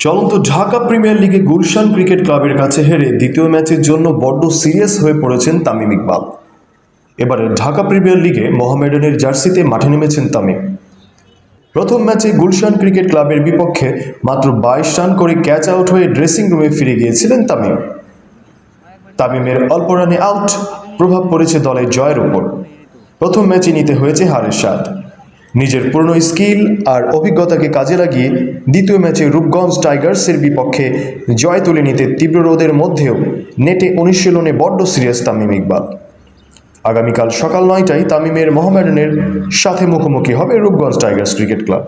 চলন্ত ঢাকা প্রিমিয়ার লিগে গুলশান ক্রিকেট ক্লাবের কাছে হেরে দ্বিতীয় ম্যাচের জন্য বড্ড সিরিয়াস হয়ে পড়েছেন তামিম ইকবাল। এবারে ঢাকা প্রিমিয়ার লিগে মোহামেডানের জার্সিতে মাঠে নেমেছেন তামিম। প্রথম ম্যাচে গুলশান ক্রিকেট ক্লাবের বিপক্ষে মাত্র 22 রান করে ক্যাচ আউট হয়ে ড্রেসিং রুমে ফিরে গিয়েছিলেন তামিম। তামিমের অল্প রানে আউট প্রভাব পড়েছে দলের জয়ের উপর। প্রথম ম্যাচে নিতে হয়েছে হারের স্বাদ। নিজের পুরনো স্কিল আর অভিজ্ঞতাকে কাজে লাগিয়ে দ্বিতীয় ম্যাচে রূপগঞ্জ টাইগার্সের বিপক্ষে জয় তুলে নিতে তীব্র রোদের মধ্যেও নেটে অনুশীলনে বড্ড সিরিয়াস তামিম ইকবাল। আগামীকাল সকাল 9টায় তামিমের মোহামেডানের সাথে মুখোমুখি হবে রূপগঞ্জ টাইগার্স ক্রিকেট ক্লাব।